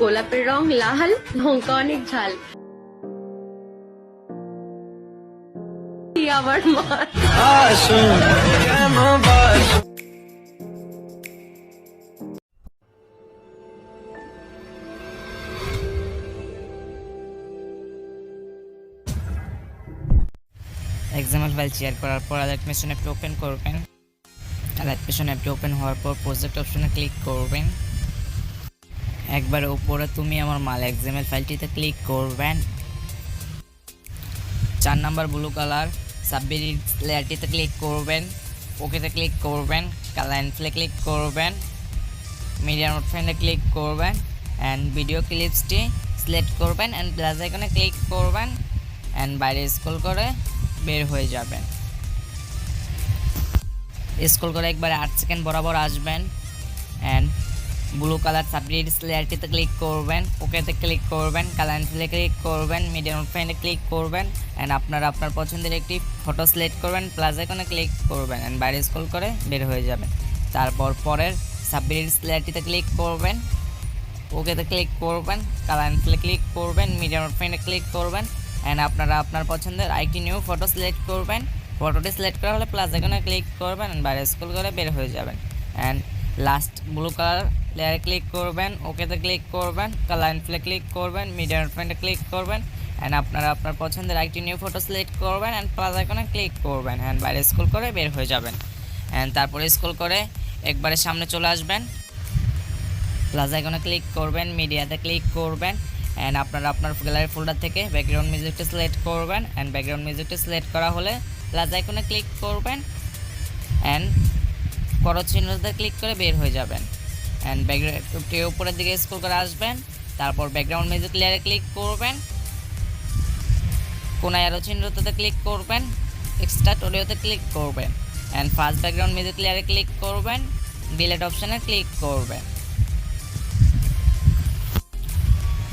গোলাপের রং লাল, লঙ্কা অনেক ঝাল। আমার মা এক্সাম্পল ফাইল শেয়ার করার পর Alight মেশিন অ্যাপটি ওপেন করবেন। Alight মেশিন অ্যাপটি ওপেন হওয়ার পর প্রজেক্ট অপশনে ক্লিক করবেন। একবার উপরে তুমি আমার মাল এক্সাম্পল ফাইলটিতে ক্লিক করবেন। 4 নাম্বার ব্লু কালার সাবমিট লেয়ারটিতে ক্লিক করবেন, ওকেতে ক্লিক করবেন, কালার ইনফ্লে ক্লিক করবেন, মিডিয়া নোট ফ্রেন্ডে ক্লিক করবেন অ্যান্ড ভিডিও ক্লিপসটি সিলেক্ট করবেন অ্যান্ড প্লাস আইকনে ক্লিক করবেন অ্যান্ড বাইরে স্ক্রল করে বের হয়ে যাবেন। স্ক্রল করে একবারে 8 সেকেন্ড বরাবর আসবেন অ্যান্ড ব্লু কালার সাবমিট লেয়ারটিতে ক্লিক করবেন, ওকেতে ক্লিক করবেন, কালার ইনফ্লে ক্লিক করবেন, মিডিয়া নোট ফ্রেন্ডে ক্লিক করবেন অ্যান্ড আপনার পছন্দের একটি ফটো সিলেক্ট করবেন, প্লাস আইকনে ক্লিক করবেন অ্যান্ড বাইরে স্ক্রল করে বের হয়ে যাবেন। তারপর পরের সাবমিট লেয়ারটিতে ক্লিক করবেন, ওকেতে ক্লিক করবেন, কালার ইনফ্লে ক্লিক করবেন, মিডিয়া নোট ফ্রেন্ডে ক্লিক করবেন অ্যান্ড আপনার পছন্দের আইটি নিউ ফটো সিলেক্ট করবেন। ফটোটি সিলেক্ট করা হলে প্লাস আইকনে ক্লিক করবেন অ্যান্ড বাইরে স্ক্রল করে বের হয়ে যাবেন অ্যান্ড লাস্ট ব্লু কালার লেয়ারে ক্লিক করবেন, ওকেতে ক্লিক করবেন, কালার ইনফ্লে ক্লিক করবেন, মিডিয়া নোট ফ্রেন্ডে ক্লিক করবেন অ্যান্ড আপনার পছন্দের আইটি নিউ ফটো সিলেক্ট করবেন অ্যান্ড প্লাস আইকনে ক্লিক করবেন অ্যান্ড বাইরে স্ক্রল করে বের হয়ে যাবেন অ্যান্ড তারপরে স্ক্রল করে একবারে সামনে চলে আসবেন, প্লাস আইকনে ক্লিক করবেন, মিডিয়াতে ক্লিক করবেন অ্যান্ড আপনার গ্যালারি ফোল্ডার থেকে ব্যাকগ্রাউন্ড মিউজিকটা সিলেক্ট করবেন অ্যান্ড ব্যাকগ্রাউন্ড মিউজিকটা সিলেক্ট করা হলে প্লাস আইকনে ক্লিক করবেন অ্যান্ড করো চিহ্নতে ক্লিক করে বের হয়ে যাবেন অ্যান্ড ব্যাকগ্রাউন্ডটির উপরের দিকে স্ক্রল করে আসবেন। তারপর ব্যাকগ্রাউন্ড মিউজিক লেয়ারে ক্লিক করবেন, কোনায় অ্যারো চিহ্নতে ক্লিক করবেন, এক্সট্রাক্ট অডিওতে ক্লিক করবেন অ্যান্ড ফার্স্ট ব্যাকগ্রাউন্ড মিউজিক লেয়ারে ক্লিক করবেন, ডিলিট অপশানে ক্লিক করবেন।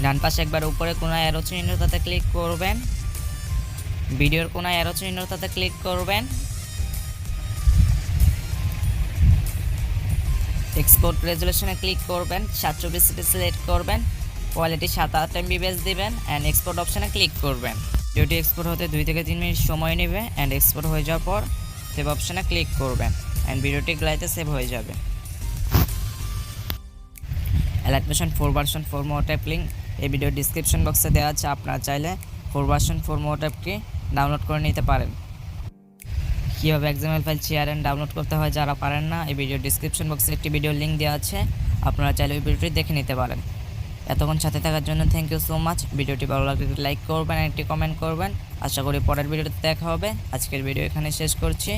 ডান পাশে একবার উপরে কোনায় অ্যারো চিহ্নটাতে ক্লিক করবেন, ভিডিওর কোনায় অ্যারো চিহ্নটাতে ক্লিক করবেন, এক্সপোর্ট রেজুলেশনে ক্লিক করবেন, 720p সিলেক্ট করবেন, কোয়ালিটি 7-8 MB দিবেন অ্যান্ড এক্সপোর্ট অপশানে ক্লিক করবেন। ভিডিওটি এক্সপোর্ট হতে 2 থেকে 3 মিনিট সময় নেবে অ্যান্ড এক্সপোর্ট হয়ে যাওয়ার পর সেভ অপশানে ক্লিক করবেন অ্যান্ড ভিডিওটি গ্যালারিতে সেভ হয়ে যাবে। Alight Version 4 version 4 mode app link এই ভিডিও ডিসক্রিপশন বক্সে দেওয়া আছে, আপনারা চাইলে 4 ভার্সন 4 মোড অ্যাপটি ডাউনলোড করে নিতে পারেন। কীভাবে example file share and download করতে হয় যারা পারেন না, এই ভিডিও ডিসক্রিপশন বক্সে একটি ভিডিও লিঙ্ক দেওয়া আছে, আপনারা চাইলে ওই ভিডিওটি দেখে নিতে পারেন। এতক্ষণ সাথে থাকার জন্য থ্যাংক ইউ সো মাচ। ভিডিওটি ভালো লাগলে একটি লাইক করবেন, একটি কমেন্ট করবেন। আশা করি পরের ভিডিওতে দেখা হবে। আজকের ভিডিও এখানে শেষ করছি।